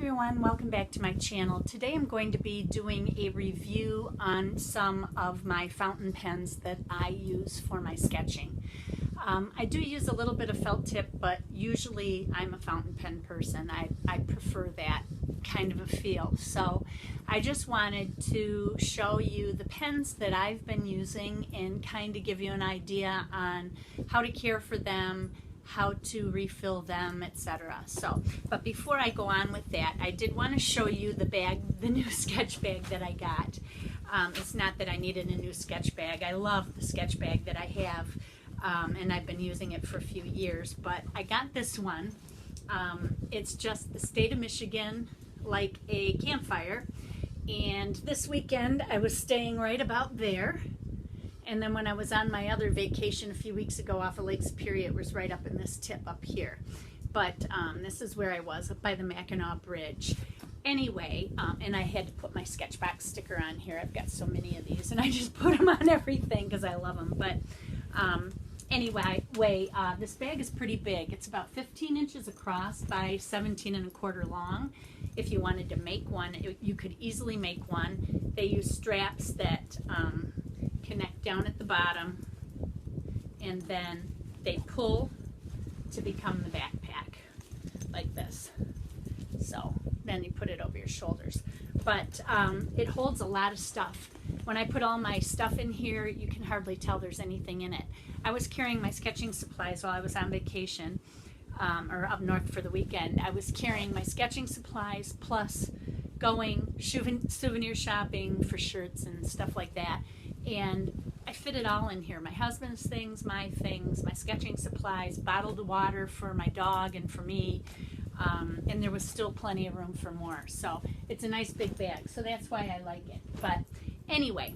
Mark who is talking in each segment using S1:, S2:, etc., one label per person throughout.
S1: everyone, welcome back to my channel. Today I'm going to be doing a review on some of my fountain pens that I use for my sketching. I do use a little bit of felt tip, but usually I'm a fountain pen person. I prefer that kind of a feel. So I just wanted to show you the pens that I've been using and kind of give you an idea on how to care for them, how to refill them, etc. So, but before I go on with that, I did want to show you the bag, the new sketch bag that I got. It's not that I needed a new sketch bag. I love the sketch bag that I have, and I've been using it for a few years, but I got this one. It's just the state of Michigan, like a campfire, and this weekend I was staying right about there. And then when I was on my other vacation a few weeks ago off of Lake Superior, it was right up in this tip up here. But this is where I was, up by the Mackinac Bridge. Anyway, and I had to put my Sketchbox sticker on here. I've got so many of these, and I just put them on everything because I love them. But anyway, this bag is pretty big. It's about 15 inches across by 17 1/4 long. If you wanted to make one, you could easily make one. They use straps that connect down at the bottom, and then they pull to become the backpack like this. So then you put it over your shoulders, but it holds a lot of stuff. When I put all my stuff in here, you can hardly tell there's anything in it. I was carrying my sketching supplies while I was on vacation, or up north for the weekend. I was carrying my sketching supplies plus going souvenir shopping for shirts and stuff like that. And I fit it all in here. My husband's things, my sketching supplies, bottled water for my dog and for me. And there was still plenty of room for more. So it's a nice big bag. So that's why I like it. But anyway,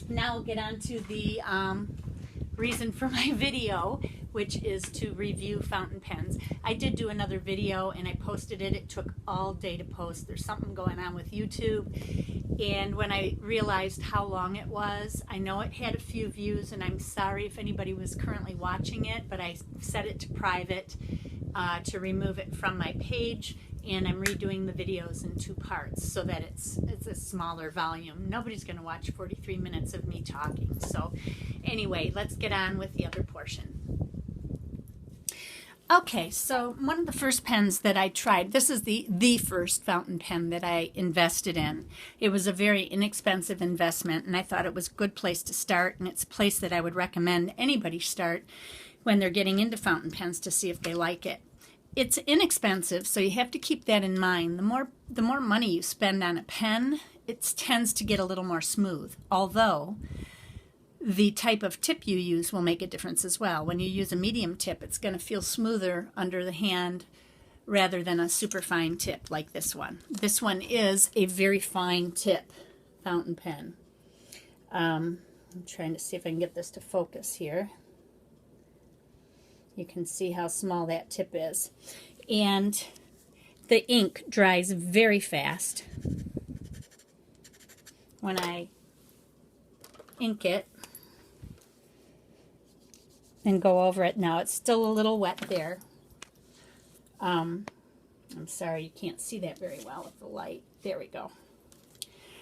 S1: now we'll get on to the reason for my video, which is to review fountain pens. I did do another video and I posted it. It took all day to post. There's something going on with YouTube. And when I realized how long it was, I know it had a few views, and I'm sorry if anybody was currently watching it, but I set it to private to remove it from my page, and I'm redoing the videos in 2 parts so that it's a smaller volume. Nobody's going to watch 43 minutes of me talking. So anyway, let's get on with the other portion. Okay, so one of the first pens that I tried, this is the first fountain pen that I invested in. It was a very inexpensive investment, and I thought it was a good place to start, and it's a place that I would recommend anybody start when they're getting into fountain pens to see if they like it. It's inexpensive, so you have to keep that in mind. The more money you spend on a pen, it tends to get a little more smooth, although the type of tip you use will make a difference as well. When you use a medium tip, it's going to feel smoother under the hand rather than a super fine tip like this one. This one is a very fine tip fountain pen. I'm trying to see if I can get this to focus here. You can see how small that tip is. And the ink dries very fast. When I ink it and go over it now, it's still a little wet there. I'm sorry, you can't see that very well with the light. There we go.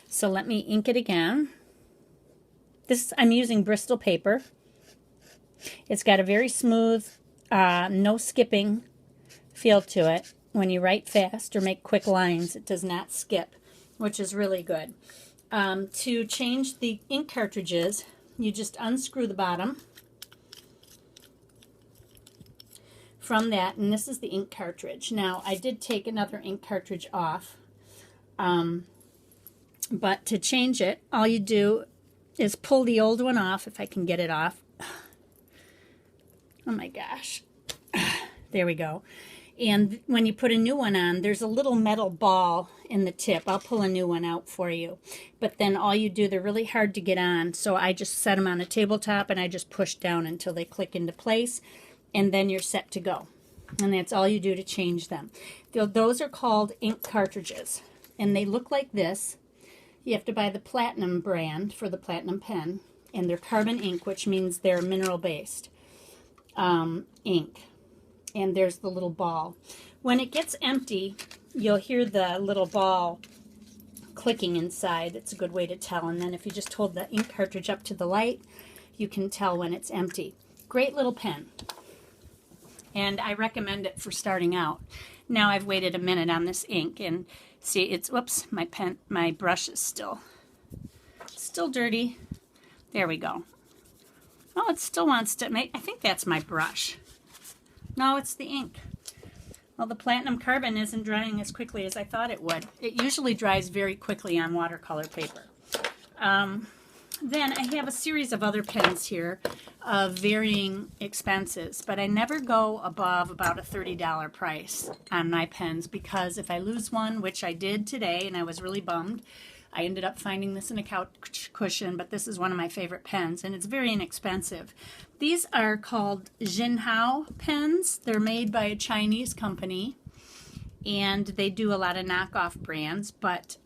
S1: So let me ink it again. I'm using Bristol paper. It's got a very smooth, no skipping feel to it. When you write fast or make quick lines, it does not skip, which is really good. To change the ink cartridges, you just unscrew the bottom from that, and this is the ink cartridge. Now, I did take another ink cartridge off, but to change it, all you do is pull the old one off, if I can get it off. Oh my gosh. There we go. And when you put a new one on, there's a little metal ball in the tip. I'll pull a new one out for you. But then all you do, they're really hard to get on, so I just set them on a tabletop and I just push down until they click into place, and then you're set to go. And that's all you do to change them. Those are called ink cartridges, and they look like this. You have to buy the Platinum brand for the Platinum pen, and they're carbon ink, which means they're mineral-based ink. And there's the little ball. When it gets empty, you'll hear the little ball clicking inside. It's a good way to tell. And then if you just hold the ink cartridge up to the light, you can tell when it's empty. Great little pen. And I recommend it for starting out. Now I've waited a minute on this ink and see it's, whoops, my brush is still dirty. There we go. Oh, it still wants to make, I think that's my brush. No, it's the ink. Well, the platinum carbon isn't drying as quickly as I thought it would. It usually dries very quickly on watercolor paper. Then I have a series of other pens here of varying expenses, but I never go above about a $30 price on my pens, because if I lose one, which I did today, and I was really bummed, I ended up finding this in a couch cushion, but this is one of my favorite pens, and it's very inexpensive. These are called Jin Hao pens. They're made by a Chinese company, and they do a lot of knockoff brands, but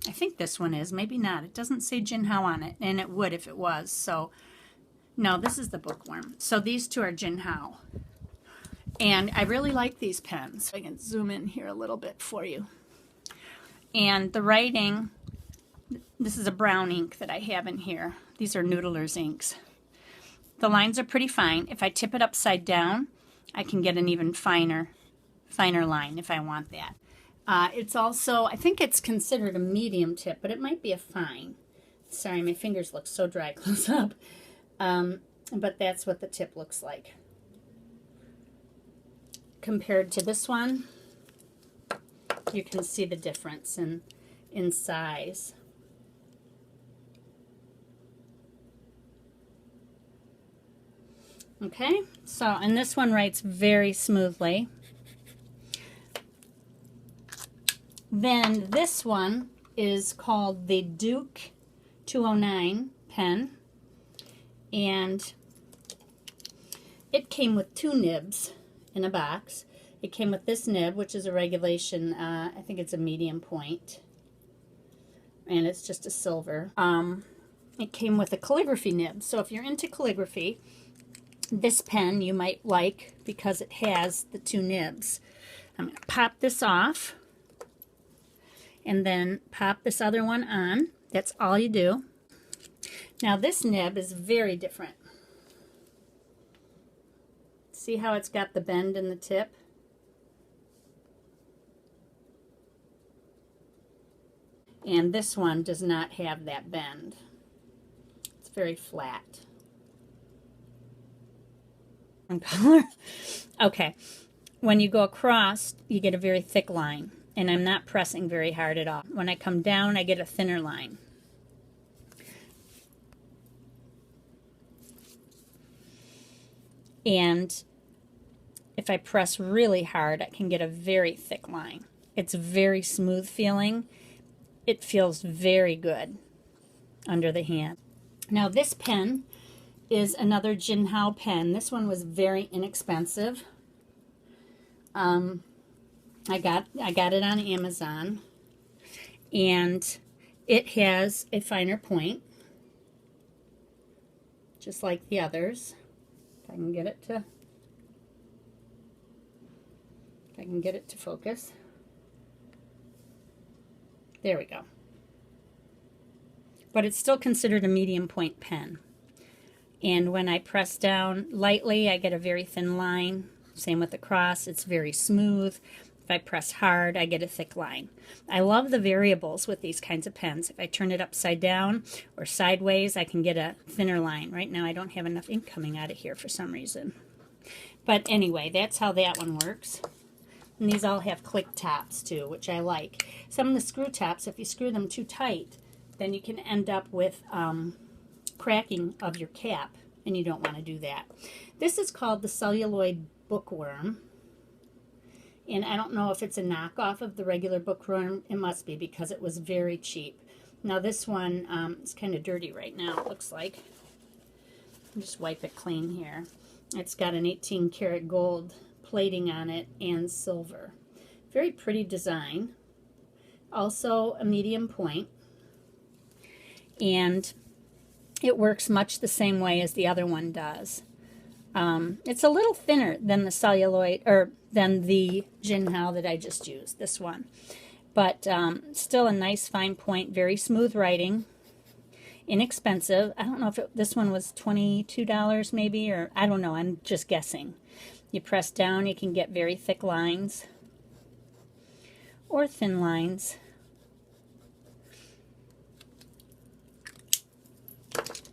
S1: I think this one is, maybe not. It doesn't say Jin Hao on it, and it would if it was. So, no, this is the Bookworm. So these two are Jin Hao. And I really like these pens. I can zoom in here a little bit for you. And the writing, this is a brown ink that I have in here. These are Noodler's inks. The lines are pretty fine. If I tip it upside down, I can get an even finer line if I want that. It's also, I think it's considered a medium tip, but it might be a fine. Sorry, my fingers look so dry close up. But that's what the tip looks like. Compared to this one, you can see the difference in size. Okay, so, and this one writes very smoothly. Then this one is called the Duke 209 pen, and it came with 2 nibs in a box. It came with this nib, which is a regulation, I think it's a medium point, and it's just a silver. It came with a calligraphy nib, so if you're into calligraphy, this pen you might like because it has the 2 nibs. I'm going to pop this off and then pop this other one on. That's all you do. Now this nib is very different. See how it's got the bend in the tip? And this one does not have that bend. It's very flat. Okay, when you go across, you get a very thick line, and I'm not pressing very hard at all. When I come down, I get a thinner line. And if I press really hard, I can get a very thick line. It's very smooth feeling. It feels very good under the hand. Now this pen is another Jin Hao pen. This one was very inexpensive. I got it on Amazon, and it has a finer point, just like the others. If I can get it to focus. There we go. But it's still considered a medium point pen. And when I press down lightly, I get a very thin line. Same with the cross, it's very smooth. If I press hard, I get a thick line. I love the variables with these kinds of pens. If I turn it upside down or sideways, I can get a thinner line. Right now I don't have enough ink coming out of here for some reason. But anyway, that's how that one works. And these all have click tops too, which I like. Some of the screw tops, if you screw them too tight, then you can end up with cracking of your cap, and you don't want to do that. This is called the Celluloid Bookworm, and I don't know if it's a knockoff of the regular Bookworm. It must be, because it was very cheap. Now this one is kind of dirty right now, it looks like. I'll just wipe it clean here. It's got an 18 karat gold plating on it and silver. Very pretty design. Also a medium point. And it works much the same way as the other one does. It's a little thinner than the celluloid, or than the Jin Hao that I just used, this one. But still a nice fine point, very smooth writing, inexpensive. I don't know if this one was $22 maybe, or I don't know, I'm just guessing. You press down, you can get very thick lines or thin lines.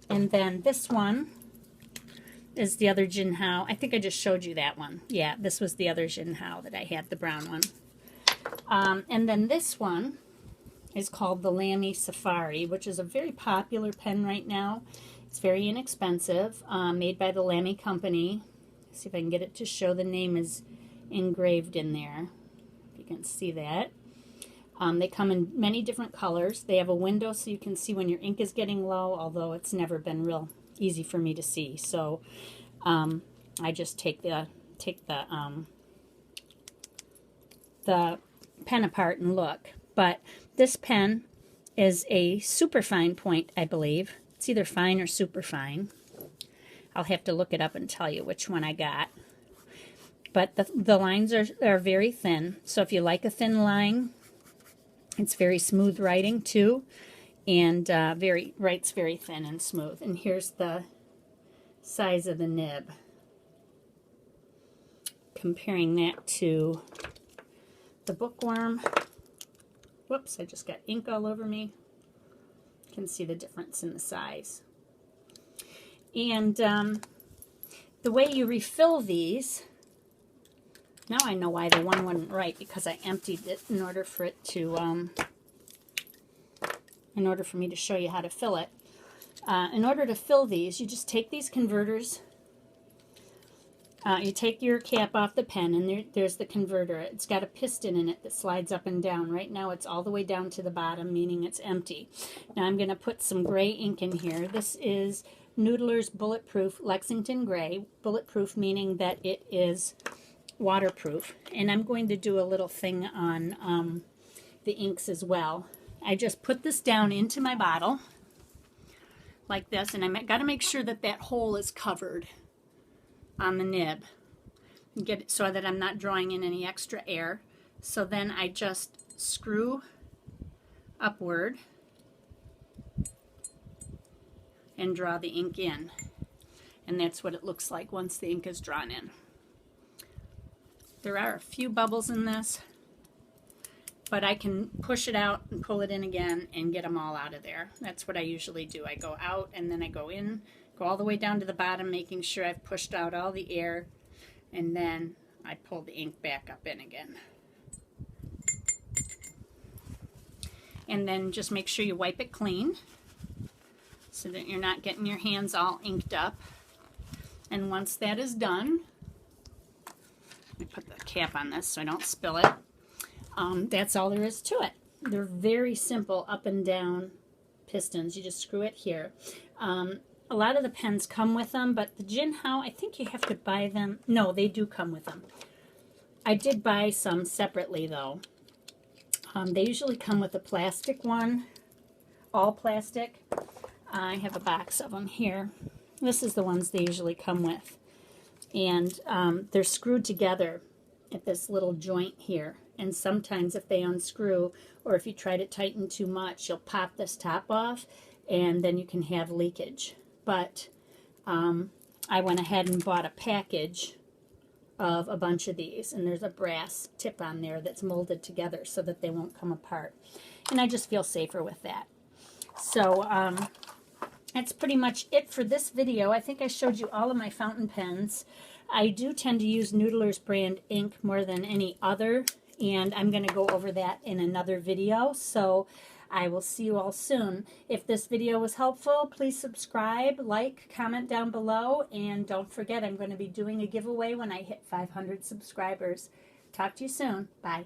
S1: And then this one is the other Jin Hao. I think I just showed you that one. Yeah, this was the other Jin Hao that I had, the brown one. And then this one is called the Lamy Safari, which is a very popular pen right now. It's very inexpensive, made by the Lamy Company. Let's see if I can get it to show. The name is engraved in there, if you can see that. They come in many different colors. They have a window so you can see when your ink is getting low, although it's never been real easy for me to see. So I just take the pen apart and look. But this pen is a super fine point, I believe. It's either fine or super fine. I'll have to look it up and tell you which one I got. But the lines are very thin. So if you like a thin line, it's very smooth writing too, and writes very thin and smooth. And here's the size of the nib. Comparing that to the Bookworm. Whoops, I just got ink all over me. You can see the difference in the size. And the way you refill these, now I know why the one wouldn't write, because I emptied it in order for it to, in order for me to show you how to fill it. In order to fill these, you just take these converters, you take your cap off the pen, and there's the converter. It's got a piston in it that slides up and down. Right now it's all the way down to the bottom, meaning it's empty. Now I'm going to put some gray ink in here. This is Noodler's Bulletproof Lexington Gray. Bulletproof meaning that it is waterproof. And I'm going to do a little thing on the inks as well. I just put this down into my bottle like this, and I got to make sure that that hole is covered on the nib, and get it so that I'm not drawing in any extra air. So then I just screw upward and draw the ink in, and that's what it looks like once the ink is drawn in. There are a few bubbles in this, but I can push it out and pull it in again and get them all out of there. That's what I usually do. I go out and then I go in, go all the way down to the bottom, making sure I've pushed out all the air, and then I pull the ink back up in again. And then just make sure you wipe it clean so that you're not getting your hands all inked up. And once that is done, let me put the cap on this so I don't spill it. That's all there is to it. They're very simple up and down pistons. You just screw it here. A lot of the pens come with them, but the Jin Hao, I think you have to buy them. No, they do come with them. I did buy some separately though. They usually come with a plastic one, all plastic. I have a box of them here. This is the ones they usually come with. And they're screwed together at this little joint here. And sometimes if they unscrew, or if you try to tighten too much, you'll pop this top off, and then you can have leakage. But I went ahead and bought a package of a bunch of these, and there's a brass tip on there that's molded together so that they won't come apart. And I just feel safer with that. So that's pretty much it for this video. I think I showed you all of my fountain pens. I do tend to use Noodler's brand ink more than any other, and I'm going to go over that in another video. So I will see you all soon. If this video was helpful, please subscribe, like, comment down below, and don't forget I'm going to be doing a giveaway when I hit 500 subscribers. Talk to you soon. Bye.